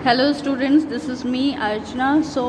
Hello students, this is me Archana. So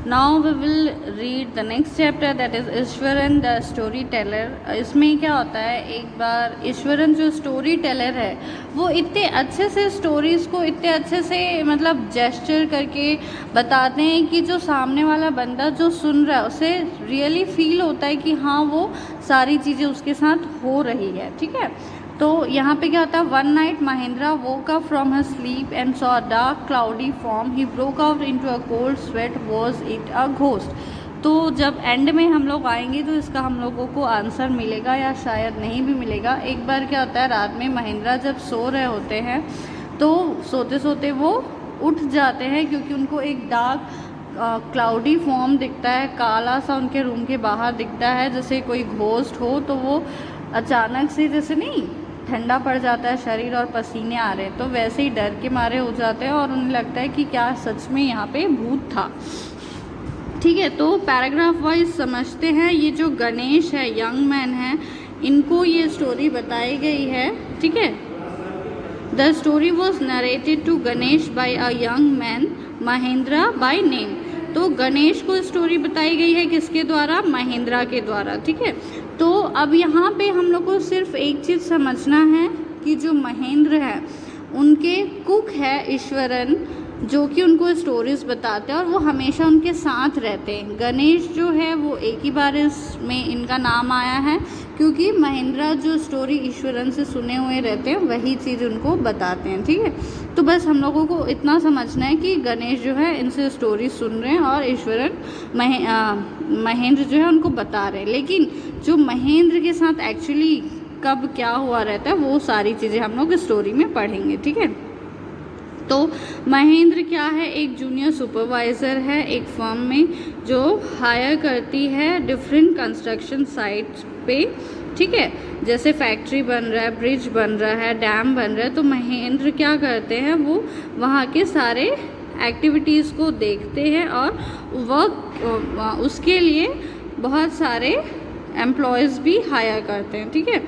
now we will read the next chapter, that is Eswaran the storyteller. इसमें क्या होता है, एक बार ईश्वरन जो स्टोरी टेलर है वो इतने अच्छे से स्टोरीज़ को इतने अच्छे से मतलब जेस्चर करके बताते हैं कि जो सामने वाला बंदा जो सुन रहा है उसे रियली फील होता है कि हाँ वो सारी चीज़ें उसके साथ हो रही है। ठीक है, तो यहाँ पे क्या होता है, one night Mahindra woke up from her sleep and saw a dark cloudy form, he broke out into a cold sweat, was it a ghost. तो जब एंड में हम लोग आएंगे तो इसका हम लोगों को आंसर मिलेगा या शायद नहीं भी मिलेगा। एक बार क्या होता है, रात में महेंद्रा जब सो रहे होते हैं तो सोते सोते वो उठ जाते हैं क्योंकि उनको एक डार्क क्लाउडी फॉर्म दिखता है, काला सा उनके रूम के बाहर दिखता है जैसे कोई घोस्ट हो। तो वो अचानक से जैसे नहीं ठंडा पड़ जाता है शरीर और पसीने आ रहे हैं, तो वैसे ही डर के मारे हो जाते हैं और उन्हें लगता है कि क्या सच में यहाँ पे भूत था। ठीक है, तो पैराग्राफ वाइज समझते हैं। ये जो गणेश है, यंग मैन है, इनको ये स्टोरी बताई गई है। ठीक है, the story was narrated to Ganesh by a young man Mahendra by name. तो गणेश को स्टोरी बताई गई है किसके द्वारा, महेंद्रा के द्वारा। ठीक है, तो अब यहाँ पे हम लोग को सिर्फ एक चीज़ समझना है कि जो महेंद्र है उनके कुक है ईश्वरन, जो कि उनको स्टोरीज़ बताते हैं और वो हमेशा उनके साथ रहते हैं। गणेश जो है वो एक ही बार इसमें इनका नाम आया है क्योंकि महेंद्रा जो स्टोरी ईश्वरन से सुने हुए रहते हैं वही चीज़ उनको बताते हैं। ठीक है, तो बस हम लोगों को इतना समझना है कि गणेश जो है इनसे स्टोरी सुन रहे हैं और ईश्वरन महेंद्र जो है उनको बता रहे हैं। लेकिन जो महेंद्र के साथ एक्चुअली कब क्या हुआ रहता है वो सारी चीज़ें हम लोग स्टोरी में पढ़ेंगे। ठीक है, तो महेंद्र क्या है, एक जूनियर सुपरवाइज़र है एक फर्म में जो हायर करती है डिफरेंट कंस्ट्रक्शन साइट्स पे। ठीक है, जैसे फैक्ट्री बन रहा है, ब्रिज बन रहा है, डैम बन रहा है, तो महेंद्र क्या करते हैं, वो वहाँ के सारे एक्टिविटीज़ को देखते हैं और वर्क उसके लिए बहुत सारे एम्प्लॉयज़ भी हायर करते हैं। ठीक है,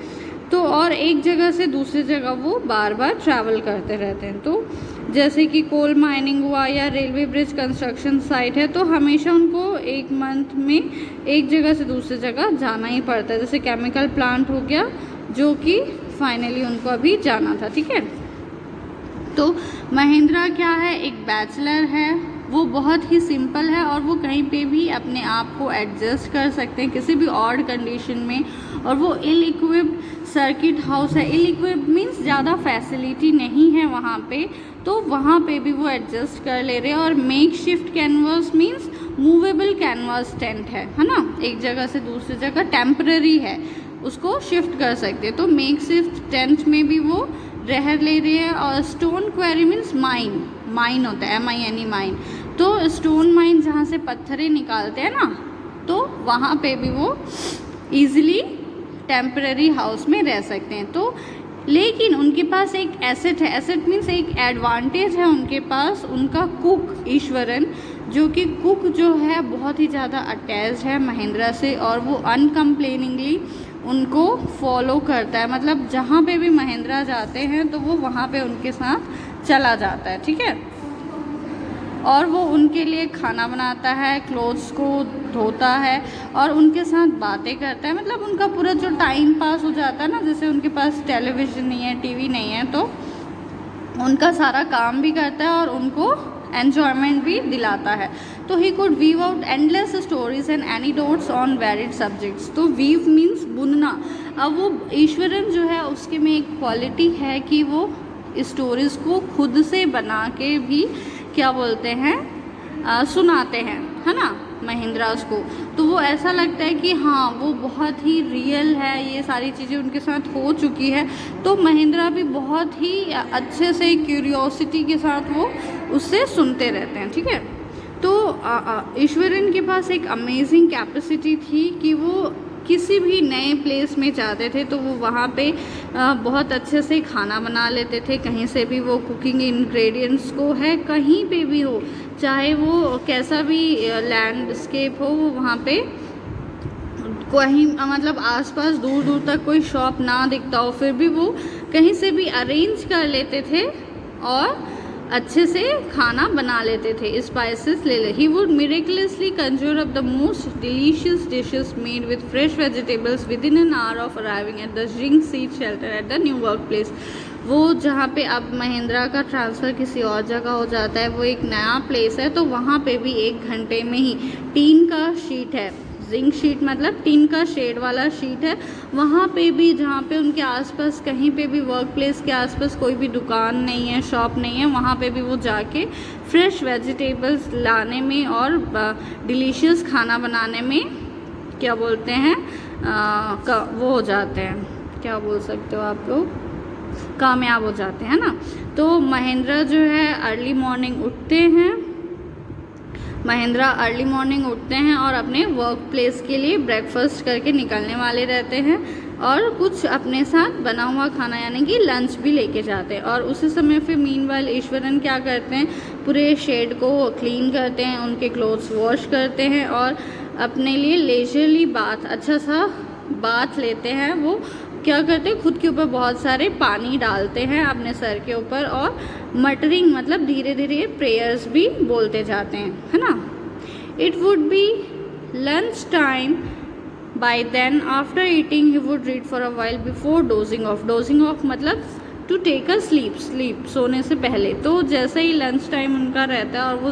तो और एक जगह से दूसरी जगह वो बार बार ट्रैवल करते रहते हैं। तो जैसे कि कोल माइनिंग हुआ या रेलवे ब्रिज कंस्ट्रक्शन साइट है, तो हमेशा उनको एक मंथ में एक जगह से दूसरी जगह जाना ही पड़ता है। जैसे केमिकल प्लांट हो गया जो कि फाइनली उनको अभी जाना था। ठीक है, तो महेंद्रा क्या है, एक बैचलर है, वो बहुत ही सिंपल है और वो कहीं पे भी अपने आप को एडजस्ट कर सकते हैं किसी भी ऑड कंडीशन में। और वो इल इक्विप्ड सर्किट हाउस है, इल इक्विप्ड मीन्स ज़्यादा फैसिलिटी नहीं है वहाँ पे, तो वहाँ पे भी वो एडजस्ट कर ले रहे हैं। और make shift canvas means movable canvas tent है ना, एक जगह से दूसरी जगह टेम्पररी है, उसको शिफ्ट कर सकते हैं। तो मेक शिफ्ट टेंट में भी वो रह ले रहे हैं। और स्टोन क्वेरी मीन्स माइन होता है, MINE माइन। तो स्टोन माइन जहाँ से पत्थरें निकालते हैं ना, तो वहाँ पे भी वो ईजिली टेम्पररी हाउस में रह सकते हैं। तो लेकिन उनके पास एक एसेट है, एसेट मीन्स एक एडवांटेज है उनके पास, उनका कुक ईश्वरन, जो कि कुक जो है बहुत ही ज़्यादा अटैच है महेंद्रा से और वो अनकम्प्लेनिंगली उनको फॉलो करता है। मतलब जहाँ पे भी महेंद्रा जाते हैं तो वो वहाँ पे उनके साथ चला जाता है। ठीक है, और वो उनके लिए खाना बनाता है, क्लोथ्स को धोता है और उनके साथ बातें करता है। मतलब उनका पूरा जो टाइम पास हो जाता है ना, जैसे उनके पास टेलीविज़न नहीं है, टीवी नहीं है, तो उनका सारा काम भी करता है और उनको एन्जॉयमेंट भी दिलाता है। तो he could weave out endless stories and anecdotes on varied subjects. तो वीव मीन्स बुनना। अब वो ईश्वरन जो है उसके में एक क्वालिटी है कि वो स्टोरीज़ को खुद से बना के भी क्या बोलते हैं सुनाते हैं, है ना, महेंद्रा उसको। तो वो ऐसा लगता है कि हाँ वो बहुत ही रियल है, ये सारी चीज़ें उनके साथ हो चुकी है। तो महेंद्रा भी बहुत ही अच्छे से क्यूरियोसिटी के साथ वो उससे सुनते रहते हैं। ठीक है, तो ईश्वरन के पास एक अमेजिंग कैपेसिटी थी कि वो किसी भी नए प्लेस में जाते थे तो वो वहाँ पे बहुत अच्छे से खाना बना लेते थे। कहीं से भी वो कुकिंग इंग्रेडिएंट्स को है कहीं पे भी हो, चाहे वो कैसा भी लैंडस्केप हो, वो वहाँ पे कहीं मतलब आसपास दूर दूर तक कोई शॉप ना दिखता हो फिर भी वो कहीं से भी अरेंज कर लेते थे और अच्छे से खाना बना लेते थे, स्पाइसेस ले ले। He would miraculously conjure up the most delicious dishes made with fresh vegetables within an hour of arriving at the zinc sheet shelter at the new workplace. वो जहाँ पे अब महिंद्रा का ट्रांसफ़र किसी और जगह हो जाता है, वो एक नया प्लेस है, तो वहाँ पे भी 1 घंटे में ही टीन का शीट है, जिंक शीट मतलब टीन का शेड वाला शीट है, वहाँ पे भी जहाँ पे उनके आसपास कहीं पे भी वर्क प्लेस के आसपास कोई भी दुकान नहीं है, शॉप नहीं है, वहाँ पे भी वो जाके फ्रेश वेजिटेबल्स लाने में और डिलीशियस खाना बनाने में क्या बोलते हैं वो हो जाते हैं, क्या बोल सकते हो आप लोग, कामयाब हो जाते हैं ना। तो महिंद्रा जो है अर्ली मॉर्निंग उठते हैं, महिंद्रा अर्ली मॉर्निंग उठते हैं और अपने वर्क प्लेस के लिए ब्रेकफास्ट करके निकलने वाले रहते हैं और कुछ अपने साथ बना हुआ खाना यानी कि लंच भी लेके जाते हैं। और उसी समय फिर मीनवाइल ईश्वरन क्या करते हैं, पूरे शेड को क्लीन करते हैं, उनके क्लोथ्स वॉश करते हैं और अपने लिए लेजरली बाथ, अच्छा सा बाथ लेते हैं। वो क्या करते हैं, खुद के ऊपर बहुत सारे पानी डालते हैं अपने सर के ऊपर और मटरिंग मतलब धीरे धीरे प्रेयर्स भी बोलते जाते हैं, है ना। It would be lunch time by then, after eating he would read for a while before dozing off. Dozing off मतलब टू टेक अ स्लीप, सोने से पहले। तो जैसे ही लंच टाइम उनका रहता है और वो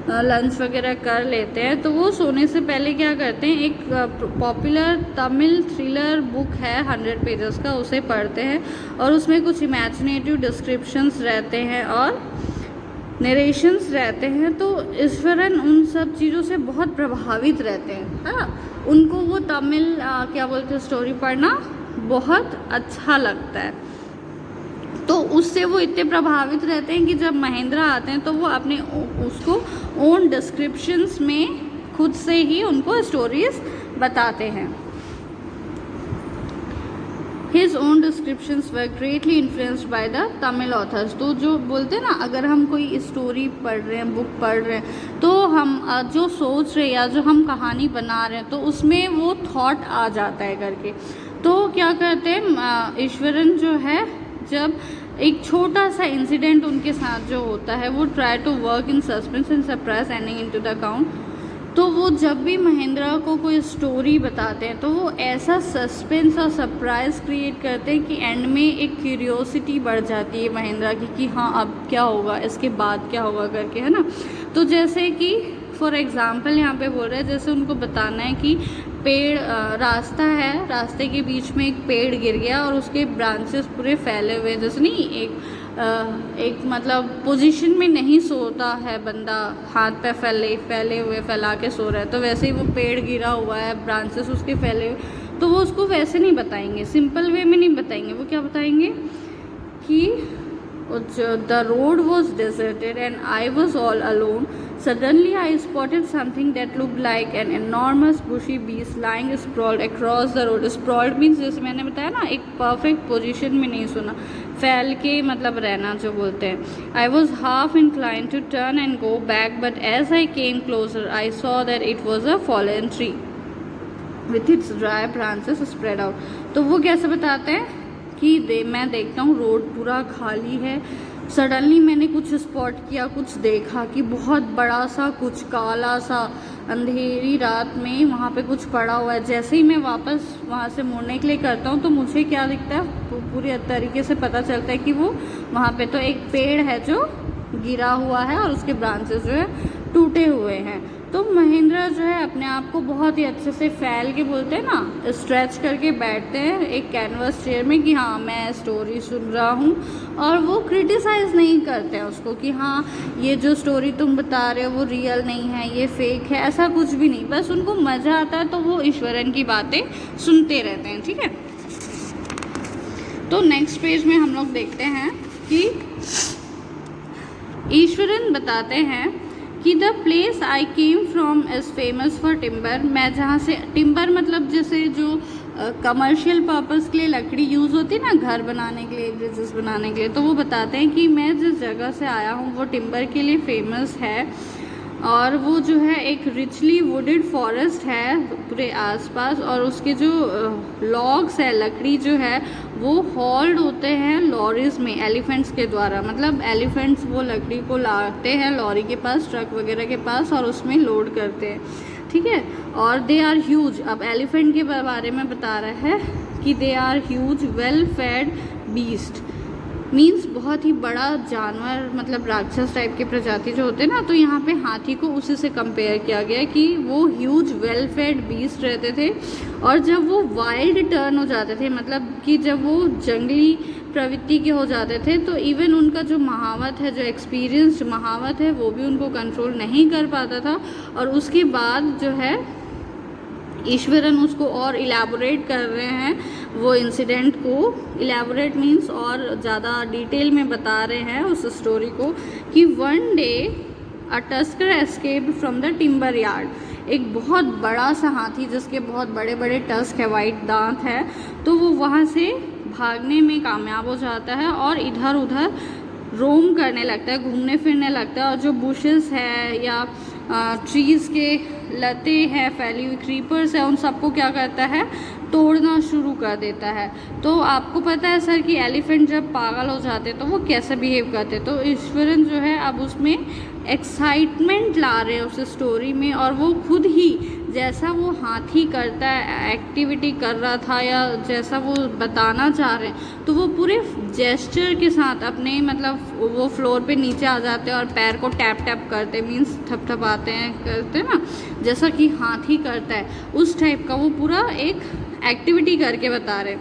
लंच वगैरह कर लेते हैं, तो वो सोने से पहले क्या करते हैं, एक पॉपुलर तमिल थ्रिलर बुक है 100 पेजेस का, उसे पढ़ते हैं और उसमें कुछ इमेजिनेटिव डिस्क्रिप्शंस रहते हैं और नरेशंस रहते हैं। तो ईश्वरन उन सब चीज़ों से बहुत प्रभावित रहते हैं, है ना। उनको वो तमिल क्या बोलते हैं स्टोरी पढ़ना बहुत अच्छा लगता है, तो उससे वो इतने प्रभावित रहते हैं कि जब महिंद्रा आते हैं तो वो अपने उसको ओन डिस्क्रिप्शंस में खुद से ही उनको स्टोरीज बताते हैं। His own descriptions were greatly influenced by the Tamil authors। तो जो बोलते हैं ना, अगर हम कोई स्टोरी पढ़ रहे हैं, बुक पढ़ रहे हैं, तो हम जो सोच रहे हैं या जो हम कहानी बना रहे हैं तो उसमें वो थॉट आ जाता है करके। तो क्या करते हैं ईश्वरन जो है, जब एक छोटा सा इंसिडेंट उनके साथ जो होता है, वो try to work in suspense and surprise ending into the account. तो वो जब भी महिंद्रा को कोई स्टोरी बताते हैं तो वो ऐसा सस्पेंस और सरप्राइज क्रिएट करते हैं कि एंड में एक क्यूरियोसिटी बढ़ जाती है महिंद्रा की कि हाँ अब क्या होगा, इसके बाद क्या होगा करके, है ना। तो जैसे कि फॉर एग्ज़ाम्पल यहाँ पे बोल रहे हैं, जैसे उनको बताना है कि पेड़ रास्ता है, रास्ते के बीच में एक पेड़ गिर गया और उसके ब्रांचेस पूरे फैले हुए, जैसे नहीं एक मतलब पोजीशन में नहीं सोता है बंदा, हाथ पे फैले हुए फैला के सो रहा है, तो वैसे ही वो पेड़ गिरा हुआ है, ब्रांचेस उसके फैले हुए, तो वो उसको वैसे नहीं बताएंगे, सिंपल वे में नहीं बताएंगे। वो क्या बताएंगे कि the road was deserted and I was all alone. Suddenly I spotted something that looked like an enormous bushy beast lying sprawled across the road। Sprawled means जैसे मैंने बताया ना, एक परफेक्ट पोजीशन में नहीं सुना, फैल के मतलब रहना जो बोलते हैं। I was half inclined to turn and go back, but as I came closer I saw that it was a fallen tree with its dry branches spread out। तो वो कैसे बताते हैं कि मैं देखता हूँ रोड पूरा खाली है, सडनली मैंने कुछ स्पॉट किया, कुछ देखा कि बहुत बड़ा सा कुछ काला सा अंधेरी रात में वहाँ पे कुछ पड़ा हुआ है। जैसे ही मैं वापस वहाँ से मुड़ने के लिए करता हूँ तो मुझे क्या दिखता है, पूरी तरीके से पता चलता है कि वो वहाँ पे तो एक पेड़ है जो गिरा हुआ है और उसके ब्रांचेस जो है टूटे हुए हैं। तो महिंद्रा जो है अपने आप को बहुत ही अच्छे से फैल के बोलते हैं ना, स्ट्रेच करके बैठते हैं एक कैनवस चेयर में कि हाँ मैं स्टोरी सुन रहा हूँ, और वो क्रिटिसाइज़ नहीं करते हैं उसको कि हाँ ये जो स्टोरी तुम बता रहे हो वो रियल नहीं है, ये फेक है, ऐसा कुछ भी नहीं। बस उनको मज़ा आता है तो वो ईश्वरन की बातें सुनते रहते हैं, ठीक है। तो नेक्स्ट पेज में हम लोग देखते हैं कि ईश्वरन बताते हैं कि the place I came from is famous for timber. मैं जहाँ से, टिम्बर मतलब जैसे जो कमर्शियल पर्पस के लिए लकड़ी यूज़ होती है ना, घर बनाने के लिए, ब्रिजेस बनाने के लिए, तो वो बताते हैं कि मैं जिस जगह से आया हूँ वो टिम्बर के लिए फेमस है। और वो जो है एक रिचली वुडेड फॉरेस्ट है पूरे आसपास, और उसके जो लॉग्स है, लकड़ी जो है वो हॉल्ड होते हैं लॉरीज में एलिफेंट्स के द्वारा। मतलब एलिफेंट्स वो लकड़ी को लाते हैं लॉरी के पास, ट्रक वगैरह के पास, और उसमें लोड करते हैं, ठीक है। और दे आर ह्यूज, अब एलिफेंट के बारे में बता रहा है कि they are huge well fed beast, means बहुत ही बड़ा जानवर, मतलब राक्षस टाइप के प्रजाति जो होते हैं ना, तो यहाँ पे हाथी को उसी से कंपेयर किया गया कि वो ह्यूज वेल फेड बीस्ट रहते थे। और जब वो वाइल्ड टर्न हो जाते थे, मतलब कि जब वो जंगली प्रवृत्ति के हो जाते थे, तो इवन उनका जो महावत है, जो एक्सपीरियंस्ड महावत है, वो भी उनको कंट्रोल नहीं कर पाता था। और उसके बाद जो है ईश्वरन उसको और इलेबोरेट कर रहे हैं वो इंसिडेंट को। इलेबोरेट मीन्स और ज़्यादा डिटेल में बता रहे हैं उस स्टोरी को कि one day a tusker escaped from the timber yard. एक बहुत बड़ा सा हाथी जिसके बहुत बड़े बड़े टस्क है, वाइट दांत है, तो वो वहाँ से भागने में कामयाब हो जाता है और इधर उधर रोम करने लगता है, घूमने फिरने लगता है। और जो बुशेस है या ट्रीज़ के लते हैं, फैली हुई क्रीपर्स है, उन सबको क्या करता है, तोड़ना शुरू कर देता है। तो आपको पता है सर कि एलिफेंट जब पागल हो जाते तो वो कैसे बिहेव करते, तो ईश्वरन जो है अब उसमें एक्साइटमेंट ला रहे हैं उस स्टोरी में। और वो खुद ही जैसा वो हाथी करता है, एक्टिविटी कर रहा था या जैसा वो बताना चाह रहे हैं, तो वो पूरे जेस्चर के साथ अपने, मतलब वो फ्लोर पे नीचे आ जाते हैं और पैर को टैप टैप करते, मीन्स थपथपाते हैं, करते हैं ना, जैसा कि हाथी करता है, उस टाइप का वो पूरा एक एक्टिविटी करके बता रहे।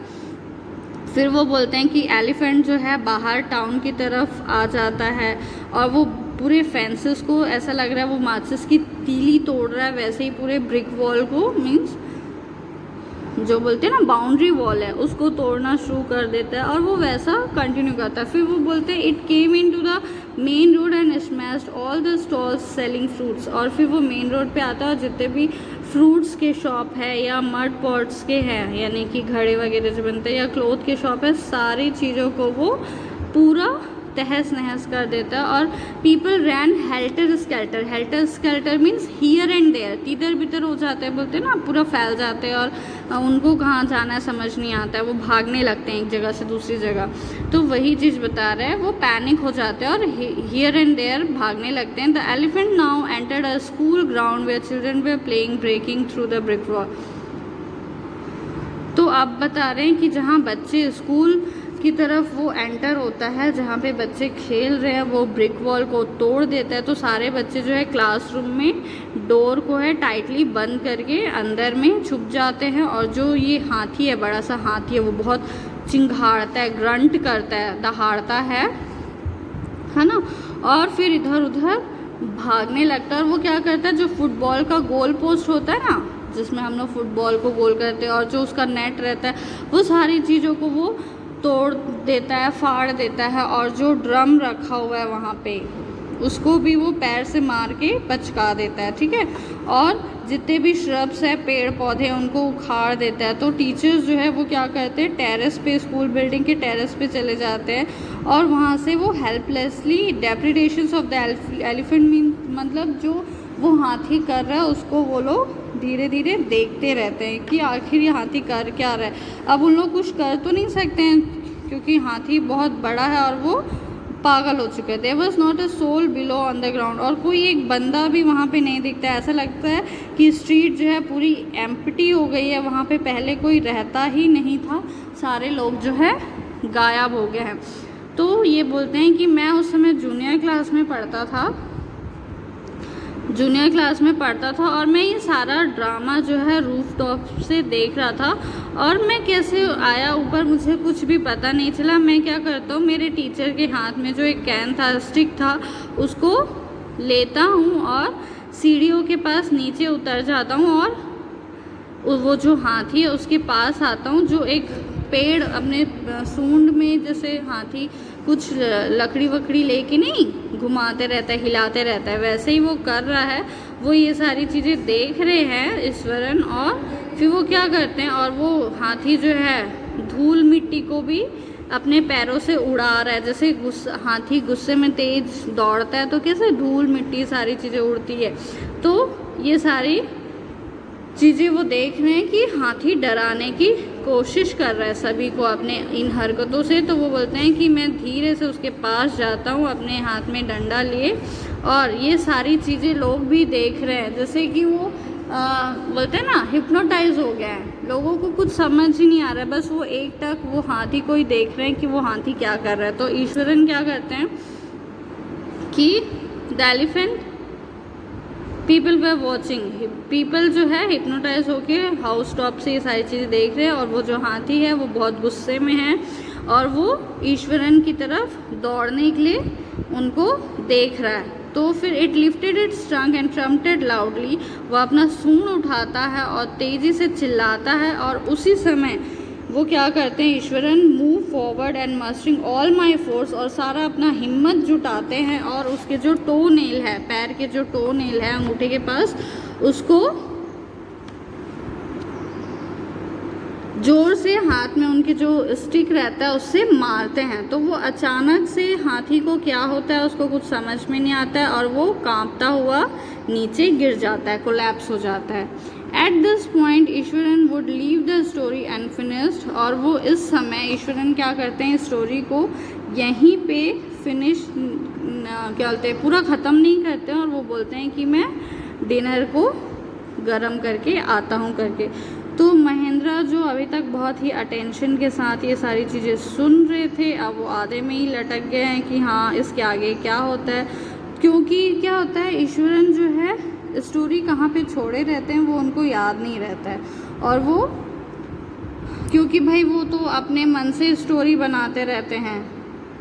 फिर वो बोलते हैं कि एलिफेंट जो है बाहर टाउन की तरफ आ जाता है और वो पूरे फेंसेस को, ऐसा लग रहा है वो माचिस की तीली तोड़ रहा है, वैसे ही पूरे ब्रिक वॉल को, मीन्स जो बोलते हैं ना बाउंड्री वॉल है, उसको तोड़ना शुरू कर देता है और वो वैसा कंटिन्यू करता है। फिर वो बोलते हैं it came into the main road and smashed all the stalls selling fruits. और फिर वो मेन रोड पे आता है और जितने भी फ्रूट्स के शॉप है या मड पॉट्स के हैं, यानी कि घड़े वगैरह जो बनते हैं, या क्लोथ के शॉप है, सारी चीज़ों को वो पूरा तहस नहस कर देता है। और people ran helter skelter, helter skelter means here and there, तिधर बितर हो जाते हैं, बोलते हैं ना, पूरा फैल जाते हैं और उनको कहाँ जाना है समझ नहीं आता है, वो भागने लगते हैं एक जगह से दूसरी जगह। तो वही चीज़ बता रहे हैं, वो पैनिक हो जाते हैं और हियर एंड देयर भागने लगते हैं। The elephant now entered a school ground where children were playing breaking through the brick wall. तो आप बता रहे हैं कि जहाँ बच्चे स्कूल की तरफ वो एंटर होता है, जहाँ पे बच्चे खेल रहे हैं, वो ब्रिक वॉल को तोड़ देता है। तो सारे बच्चे जो है क्लासरूम में डोर को है टाइटली बंद करके अंदर में छुप जाते हैं। और जो ये हाथी है, बड़ा सा हाथी है, वो बहुत चिंघाड़ता है, ग्रंट करता है, दहाड़ता है ना, और फिर इधर उधर भागने लगता है। और वो क्या करता है, जो फुटबॉल का गोल पोस्ट होता है ना, जिसमें हम लोग फुटबॉल को गोल करते हैं, और जो उसका नेट रहता है, वो सारी चीज़ों को वो तोड़ देता है, फाड़ देता है। और जो ड्रम रखा हुआ है वहाँ पे, उसको भी वो पैर से मार के पचका देता है, ठीक है। और जितने भी श्रब्स है, पेड़ पौधे, उनको उखाड़ देता है। तो टीचर्स जो है वो क्या करते हैं, टेरेस पे, स्कूल बिल्डिंग के टेरेस पे चले जाते हैं और वहाँ से वो helplessly depredations of the elephant mean, मतलब जो वो हाथी कर रहा है उसको वो लोग धीरे धीरे देखते रहते हैं कि आखिर ये हाथी कर क्या रहा है। अब उन लोग कुछ कर तो नहीं सकते हैं क्योंकि हाथी बहुत बड़ा है और वो पागल हो चुके थे। There was not a soul below on the ground, और कोई एक बंदा भी वहाँ पे नहीं दिखता है। ऐसा लगता है कि स्ट्रीट जो है पूरी एम्प्टी हो गई है, वहाँ पे पहले कोई रहता ही नहीं था, सारे लोग जो है गायब हो गए हैं। तो ये बोलते हैं कि मैं उस समय जूनियर क्लास में पढ़ता था और मैं ये सारा ड्रामा जो है रूफ टॉप से देख रहा था। और मैं कैसे आया ऊपर मुझे कुछ भी पता नहीं चला। मैं क्या करता हूँ, मेरे टीचर के हाथ में जो एक कैन था, स्टिक था, उसको लेता हूँ और सीढ़ियों के पास नीचे उतर जाता हूँ और वो जो हाथी है उसके पास आता हूँ, जो एक पेड़ अपने सूंड में, जैसे हाथी कुछ लकड़ी वकड़ी लेके नहीं घुमाते रहता है, हिलाते रहता है, वैसे ही वो कर रहा है। वो ये सारी चीज़ें देख रहे हैं ईश्वरन, और फिर वो क्या करते हैं, और वो हाथी जो है धूल मिट्टी को भी अपने पैरों से उड़ा रहा है। जैसे हाथी गुस्से में तेज दौड़ता है तो कैसे धूल मिट्टी सारी चीज़ें उड़ती है, तो ये सारी चीज़ें वो देख रहे हैं कि हाथी डराने की कोशिश कर रहा है सभी को अपने इन हरकतों से। तो वो बोलते हैं कि मैं धीरे से उसके पास जाता हूँ अपने हाथ में डंडा लिए, और ये सारी चीज़ें लोग भी देख रहे हैं। जैसे कि वो बोलते हैं ना, हिप्नोटाइज हो गया है, लोगों को कुछ समझ ही नहीं आ रहा है, बस वो एक टक वो हाथी को ही देख रहे हैं कि वो हाथी क्या कर रहा है। तो ईश्वरन क्या करते हैं कि the elephant people were watching, people जो है हिप्नोटाइज होके हाउस टॉप से ये सारी चीज़ें देख रहे हैं, और वो जो हाथी है वो बहुत गुस्से में है और वो ईश्वरन की तरफ दौड़ने के लिए उनको देख रहा है। तो फिर it lifted its trunk and trumpeted loudly, वो अपना सूंड उठाता है और तेज़ी से चिल्लाता है, और उसी समय वो क्या करते हैं Ishwaran, move forward and mustering all my force, और सारा अपना हिम्मत जुटाते हैं और उसके जो टो नेल है, पैर के जो टो नेल है अंगूठे के पास, उसको जोर से हाथ में उनके जो स्टिक रहता है उससे मारते हैं। तो वो अचानक से हाथी को क्या होता है उसको कुछ समझ में नहीं आता है, और वो कांपता हुआ नीचे गिर जाता है, कोलैप्स हो जाता है। At this point Eswaran would leave the story unfinished, और वो इस समय ईश्वरन क्या करते हैं, स्टोरी को यहीं पे फिनिश क्या बोलते हैं, पूरा ख़त्म नहीं करते हैं, और वो बोलते हैं कि मैं डिनर को गर्म करके आता हूँ करके। तो महेंद्र जो अभी तक बहुत ही अटेंशन के साथ ये सारी चीज़ें सुन रहे थे, अब वो आधे में ही लटक गए हैं कि हाँ इसके आगे क्या होता है, क्योंकि क्या होता है ईश्वरन जो है स्टोरी कहाँ पे छोड़े रहते हैं वो उनको याद नहीं रहता है, और वो क्योंकि भाई वो तो अपने मन से स्टोरी बनाते रहते हैं,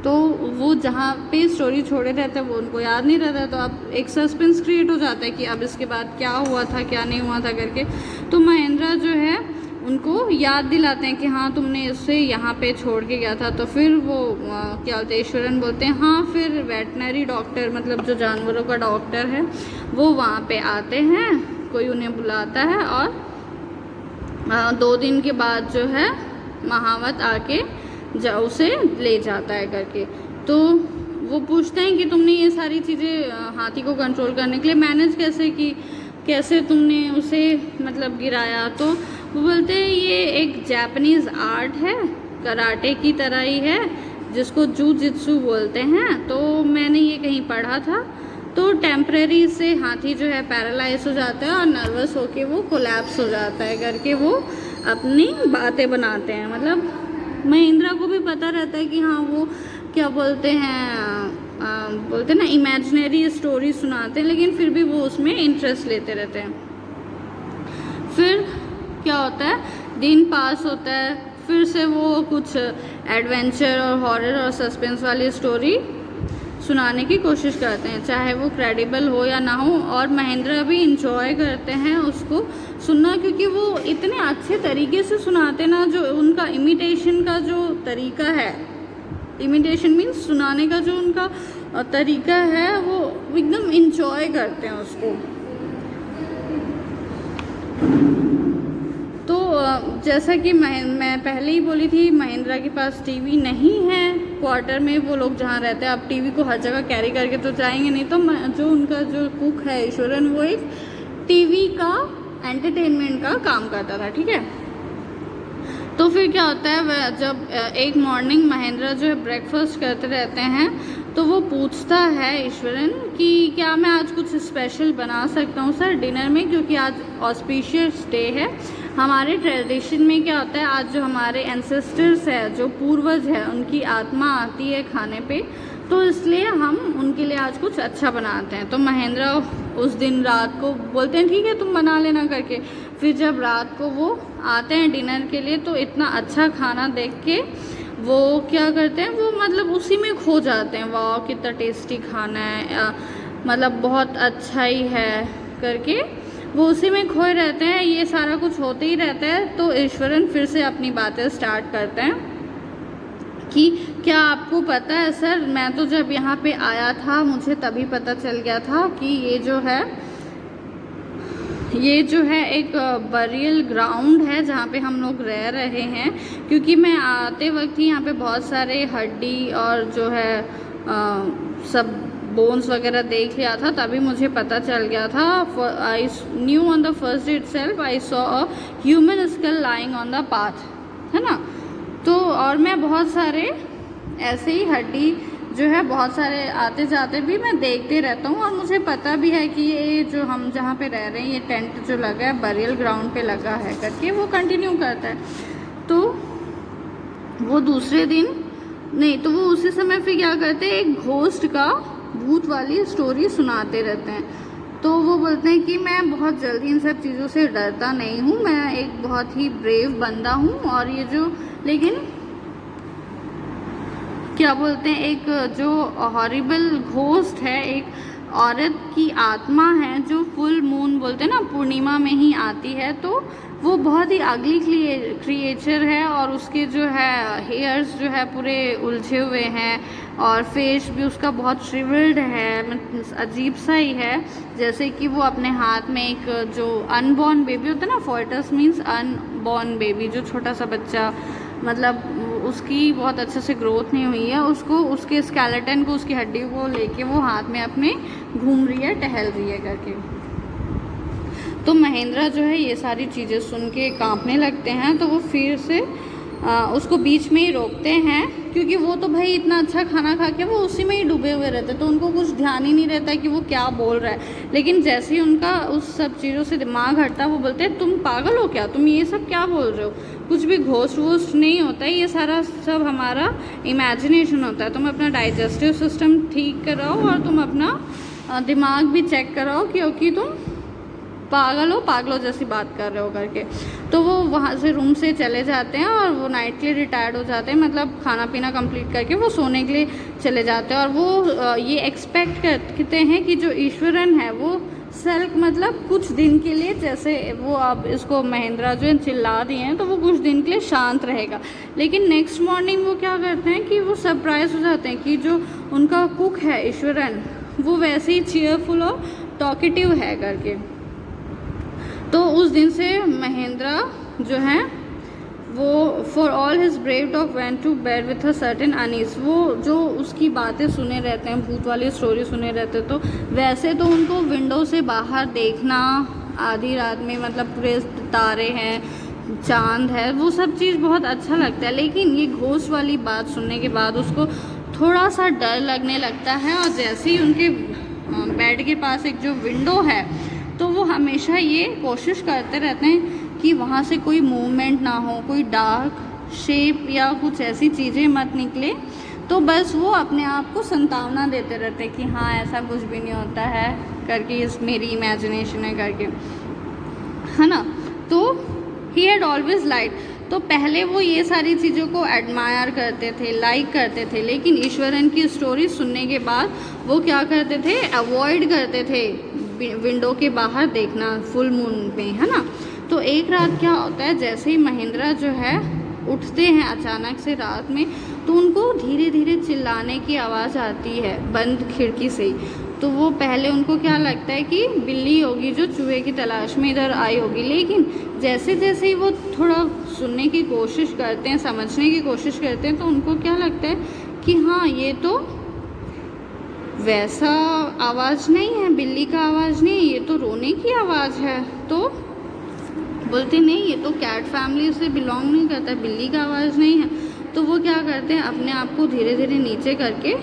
तो वो जहाँ पे स्टोरी छोड़े रहते हैं वो उनको याद नहीं रहता है। तो अब एक सस्पेंस क्रिएट हो जाता है कि अब इसके बाद क्या हुआ था क्या नहीं हुआ था करके। तो महेंद्र जो है उनको याद दिलाते हैं कि हाँ तुमने इससे यहाँ पे छोड़ के गया था। तो फिर वो क्या बोलते हैं, ईश्वरन बोलते हैं हाँ। फिर वेटनरी डॉक्टर मतलब जो जानवरों का डॉक्टर है वो वहाँ पे आते हैं, कोई उन्हें बुलाता है, और 2 दिन के बाद जो है महावत आके उसे ले जाता है करके। तो वो पूछते हैं कि तुमने ये सारी चीज़ें हाथी को कंट्रोल करने के लिए मैनेज कैसे की, कैसे तुमने उसे मतलब गिराया। तो वो बोलते हैं ये एक जापानीज़ आर्ट है, कराटे की तरह ही है, जिसको जूजित्सु बोलते हैं। तो मैंने ये कहीं पढ़ा था। तो टेम्परेरी से हाथी जो है पैरालाइज हो जाता है और नर्वस होके वो कोलैप्स हो जाता है करके वो अपनी बातें बनाते हैं। मतलब महेंद्र को भी पता रहता है कि हाँ वो क्या बोलते हैं बोलते हैं ना इमेजिनरी स्टोरी सुनाते हैं, लेकिन फिर भी वो उसमें इंटरेस्ट लेते रहते हैं। फिर क्या होता है, दिन पास होता है, फिर से वो कुछ एडवेंचर और हॉरर और सस्पेंस वाली स्टोरी सुनाने की कोशिश करते हैं, चाहे वो क्रेडिबल हो या ना हो। और महेंद्र भी इंजॉय करते हैं उसको सुनना, क्योंकि वो इतने अच्छे तरीके से सुनाते ना, जो उनका इमिटेशन का जो तरीका है, इमिटेशन मीन्स सुनाने का जो उनका तरीका है, वो एकदम इंजॉय करते हैं उसको। तो जैसा कि मैं पहले ही बोली थी, महेंद्र के पास टीवी नहीं है क्वार्टर में, वो लोग जहाँ रहते हैं। अब टीवी को हर जगह कैरी करके तो जाएंगे नहीं, तो जो उनका जो कुक है ईश्वरन, वो एक टीवी का एंटरटेनमेंट का काम करता था, ठीक है। तो फिर क्या होता है, जब एक मॉर्निंग महेंद्र जो है ब्रेकफास्ट करते रहते हैं, तो वो पूछता है ईश्वरन कि क्या मैं आज कुछ स्पेशल बना सकता हूँ सर डिनर में, क्योंकि आज ऑस्पिशियस डे है। हमारे ट्रेडिशन में क्या होता है, आज जो हमारे एंसेस्टर्स है, जो पूर्वज है, उनकी आत्मा आती है खाने पे, तो इसलिए हम उनके लिए आज कुछ अच्छा बनाते हैं। तो महेंद्र उस दिन रात को बोलते हैं ठीक है तुम बना लेना करके। फिर जब रात को वो आते हैं डिनर के लिए, तो इतना अच्छा खाना देख के वो क्या करते हैं, वो मतलब उसी में खो जाते हैं, वाह कितना टेस्टी खाना है, मतलब बहुत अच्छा ही है करके वो उसी में खोए रहते हैं। ये सारा कुछ होते ही रहता है। तो ईश्वरन फिर से अपनी बातें स्टार्ट करते हैं कि क्या आपको पता है सर, मैं तो जब यहाँ पे आया था मुझे तभी पता चल गया था कि ये जो है ये जो है एक बरियल ग्राउंड है जहाँ पे हम लोग रह रहे हैं, क्योंकि मैं आते वक्त ही यहाँ पे बहुत सारे हड्डी और जो है सब बोन्स वगैरह देख लिया था, तभी मुझे पता चल गया था। I knew on the first day itself I saw a human school lying on the path, है ना। तो और मैं बहुत सारे ऐसे ही हड्डी जो है बहुत सारे आते जाते भी मैं देखते रहता हूँ, और मुझे पता भी है कि ये जो हम जहाँ पे रह रहे हैं ये टेंट जो लगा है बरियल ग्राउंड पे लगा है करके वो कंटिन्यू करता है। तो वो दूसरे दिन नहीं तो वो उसी समय फिर क्या करते हैं, एक घोस्ट का भूत वाली स्टोरी सुनाते रहते हैं। तो वो बोलते हैं कि मैं बहुत जल्दी इन सब चीज़ों से डरता नहीं हूँ, मैं एक बहुत ही ब्रेव बंदा हूँ, और ये जो लेकिन क्या बोलते हैं एक जो हॉरिबल घोस्ट है, एक औरत की आत्मा है जो फुल मून बोलते हैं ना, पूर्णिमा में ही आती है। तो वो बहुत ही अगली क्रिएचर है, और उसके जो है हेयर्स जो है पूरे उलझे हुए हैं, और फेस भी उसका बहुत श्रिवल्ड है, अजीब सा ही है, जैसे कि वो अपने हाथ में एक जो अनबॉर्न बेबी होता है ना, फोर्टस मीन्स अनबॉर्न बेबी, जो छोटा सा बच्चा मतलब उसकी बहुत अच्छे से ग्रोथ नहीं हुई है, उसको उसके स्केलेटन को उसकी हड्डी को लेके वो हाथ में अपने घूम रही है, टहल रही है करके। तो महेंद्र जो है ये सारी चीज़ें सुन के कांपने लगते हैं। तो वो फिर से उसको बीच में ही रोकते हैं, क्योंकि वो तो भाई इतना अच्छा खाना खा के वो उसी में ही डूबे हुए रहते, तो उनको कुछ ध्यान ही नहीं रहता कि वो क्या बोल रहा है। लेकिन जैसे ही उनका उस सब चीज़ों से दिमाग हटता, वो बोलते हैं तुम पागल हो क्या, तुम ये सब क्या बोल रहे हो, कुछ भी घोस्ट वोस्ट नहीं होता है, ये सारा सब हमारा इमेजिनेशन होता है। तुम अपना डाइजेस्टिव सिस्टम ठीक कराओ और तुम अपना दिमाग भी चेक कराओ, क्योंकि तुम पागलों जैसी बात कर रहे हो करके। तो वो वहाँ से रूम से चले जाते हैं, और वो नाइट के लिए रिटायर्ड हो जाते हैं, मतलब खाना पीना कंप्लीट करके वो सोने के लिए चले जाते हैं। और वो ये एक्सपेक्ट करते हैं कि जो ईश्वरन है वो सेल्फ मतलब कुछ दिन के लिए, जैसे वो अब इसको महेंद्र जो चिल्ला दिए हैं, तो वो कुछ दिन के लिए शांत रहेगा। लेकिन नेक्स्ट मॉर्निंग वो क्या करते हैं कि वो सरप्राइज हो जाते हैं कि जो उनका कुक है ईश्वरन, वो वैसे ही चीयरफुल और टॉकेटिव है करके। तो उस दिन से महेंद्र जो है वो for all his brave talk went to bed with a certain unease. वो जो उसकी बातें सुने रहते हैं, भूत वाली स्टोरी सुने रहते, तो वैसे तो उनको विंडो से बाहर देखना आधी रात में, मतलब पूरे तारे हैं, चांद है, वो सब चीज़ बहुत अच्छा लगता है। लेकिन ये घोस्ट वाली बात सुनने के बाद उसको थोड़ा सा डर लगने लगता है, और जैसे ही उनके बेड के पास एक जो विंडो है, तो वो हमेशा ये कोशिश करते रहते हैं कि वहाँ से कोई मूवमेंट ना हो, कोई डार्क शेप या कुछ ऐसी चीज़ें मत निकले। तो बस वो अपने आप को संतावना देते रहते हैं कि हाँ ऐसा कुछ भी नहीं होता है करके, इस मेरी इमेजिनेशन है करके, है ना। तो ही हैड ऑलवेज लाइक, तो पहले वो ये सारी चीज़ों को एडमायर करते थे, लाइक करते थे, लेकिन ईश्वरन की स्टोरी सुनने के बाद वो क्या करते थे, अवॉइड करते थे विंडो के बाहर देखना फुल मून में, है ना। तो एक रात क्या होता है, जैसे ही महेंद्र जो है उठते हैं अचानक से रात में, तो उनको धीरे धीरे चिल्लाने की आवाज़ आती है बंद खिड़की से ही। तो वो पहले उनको क्या लगता है कि बिल्ली होगी जो चूहे की तलाश में इधर आई होगी, लेकिन जैसे जैसे ही वो थोड़ा सुनने की कोशिश करते हैं, समझने की कोशिश करते हैं, तो उनको क्या लगता है कि हाँ ये तो वैसा आवाज़ नहीं है, बिल्ली का आवाज़ नहीं है, ये तो रोने की आवाज़ है। तो बोलते नहीं, ये तो कैट फैमिली से बिलोंग नहीं करता, बिल्ली का आवाज़ नहीं है। तो वो क्या करते हैं, अपने आप को धीरे धीरे नीचे करके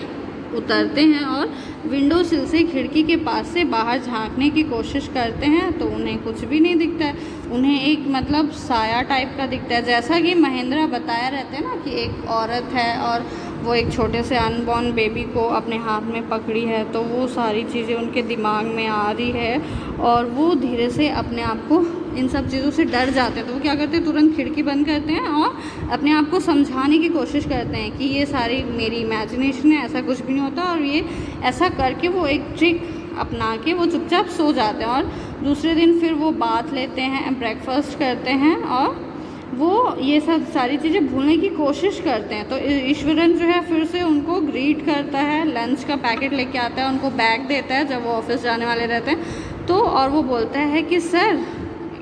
उतरते हैं और विंडो सिल से खिड़की के पास से बाहर झांकने की कोशिश करते हैं। तो उन्हें कुछ भी नहीं दिखता है, उन्हें एक मतलब साया टाइप का दिखता है, जैसा कि महेंद्र बताया रहते हैं ना कि एक औरत है और वो एक छोटे से अनबॉर्न बेबी को अपने हाथ में पकड़ी है। तो वो सारी चीज़ें उनके दिमाग में आ रही है, और वो धीरे से अपने आप को इन सब चीज़ों से डर जाते हैं। तो वो क्या करते हैं, तुरंत खिड़की बंद करते हैं और अपने आप को समझाने की कोशिश करते हैं कि ये सारी मेरी इमेजिनेशन है, ऐसा कुछ भी नहीं होता। और ये ऐसा करके वो एक ट्रिक अपना के वो चुपचाप सो जाते हैं, और दूसरे दिन फिर वो बात लेते हैं, ब्रेकफास्ट करते हैं, और वो ये सब सारी चीज़ें भूलने की कोशिश करते हैं। तो ईश्वरन जो है फिर से उनको ग्रीट करता है, लंच का पैकेट लेके आता है, उनको बैग देता है जब वो ऑफिस जाने वाले रहते हैं। तो और वो बोलता है कि सर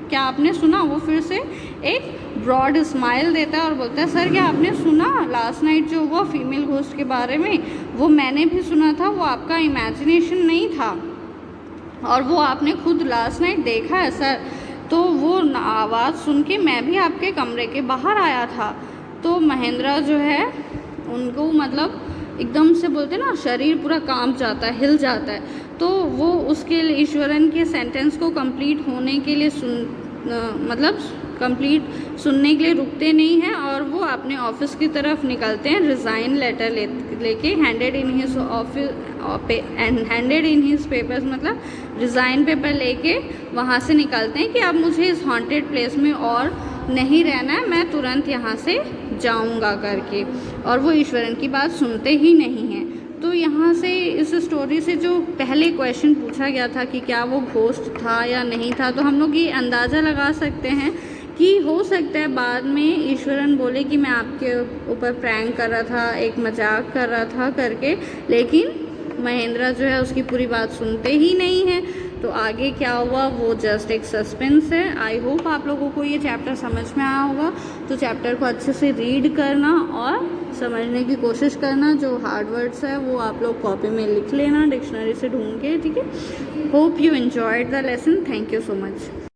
क्या आपने सुना, वो फिर से एक ब्रॉड स्माइल देता है और बोलता है सर क्या आपने सुना लास्ट नाइट जो हुआ फीमेल घोस्ट के बारे में, वो मैंने भी सुना था, वो आपका इमेजिनेशन नहीं था और वो आपने खुद लास्ट नाइट देखा है सर। तो वो आवाज़ सुन के मैं भी आपके कमरे के बाहर आया था। तो महेंद्र जो है उनको मतलब एकदम से बोलते ना शरीर पूरा कांप जाता है, हिल जाता है। तो वो उसके लिए ईश्वरन के सेंटेंस को कंप्लीट होने के लिए कंप्लीट सुनने के लिए रुकते नहीं हैं और वो अपने ऑफिस की तरफ निकलते हैं रिज़ाइन लेटर लेके हैंडेड इन हिज पेपर्स, मतलब रिज़ाइन पेपर लेके वहाँ से निकलते हैं कि अब मुझे इस हॉन्टेड प्लेस में और नहीं रहना है, मैं तुरंत यहाँ से जाऊँगा करके। और वो ईश्वरन की बात सुनते ही नहीं हैं। तो यहाँ से इस स्टोरी से जो पहले क्वेश्चन पूछा गया था कि क्या वो घोस्ट था या नहीं था, तो हम लोग ये अंदाज़ा लगा सकते हैं कि हो सकता है बाद में ईश्वरन बोले कि मैं आपके ऊपर प्रैंक कर रहा था, एक मजाक कर रहा था करके, लेकिन महेंद्र जो है उसकी पूरी बात सुनते ही नहीं है। तो आगे क्या हुआ वो जस्ट एक सस्पेंस है। आई होप आप लोगों को ये चैप्टर समझ में आया होगा। तो चैप्टर को अच्छे से रीड करना और समझने की कोशिश करना। जो हार्ड वर्ड्स है वो आप लोग कॉपी में लिख लेना डिक्शनरी से ढूंढ के, ठीक है। Hope you enjoyed the lesson. Thank you so much.